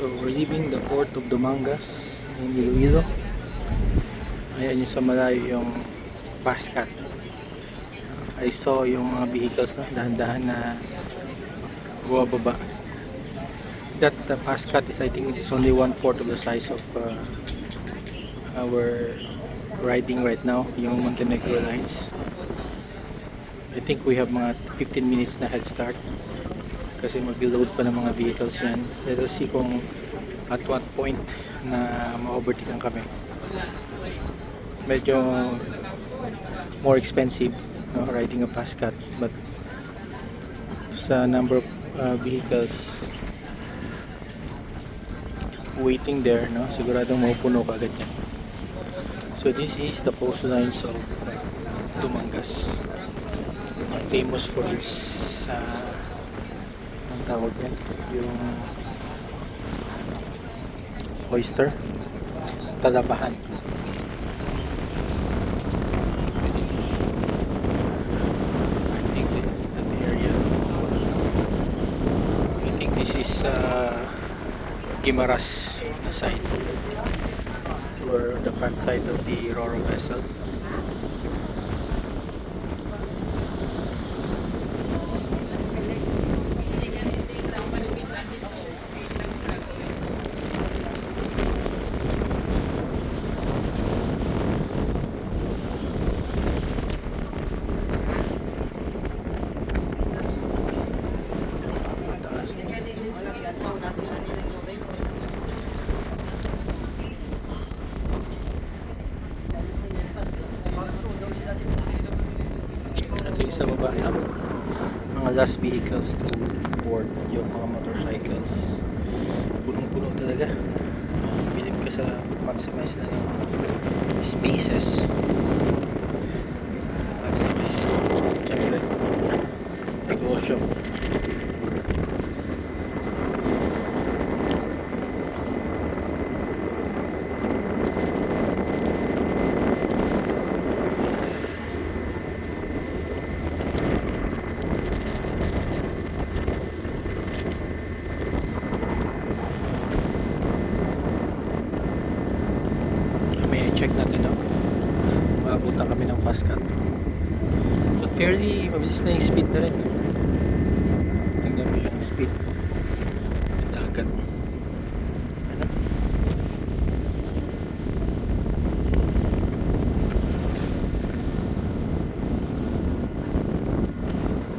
So we're leaving the port of Dumangas in Iloilo. Ayan yung sa malayo yung Pascat. I saw yung mga vehicles na dahan-dahan na bumababa. That Pascat is, I think it's only 1/4 of the size of our riding right now, yung Montenegro Lines. I think we have mga 15 minutes na head start kasi mag-load pa ng mga vehicles yan. Let us see kung at what point na ma-overtaken kami. Medyo more expensive, no, riding a Pascat, but sa number of vehicles waiting there, no, siguradong mapupuno kagad yan. So this is the post lines of Dumangas, famous for its ang tawag yan, yung oyster, talabahan. This is Guimaras side, or the front side of the Roro vessel. Sa baba na mga last vehicles to board, yung mga motorcycles, punong-puno talaga. Bilib ka sa pag-maximize na ng spaces, maximize syempre negosyo. Check natin, no? Maabutan kami ng Pascat, but fairly mabilis na yung speed na rin, no? Tingnan mo yung speed ng dagat.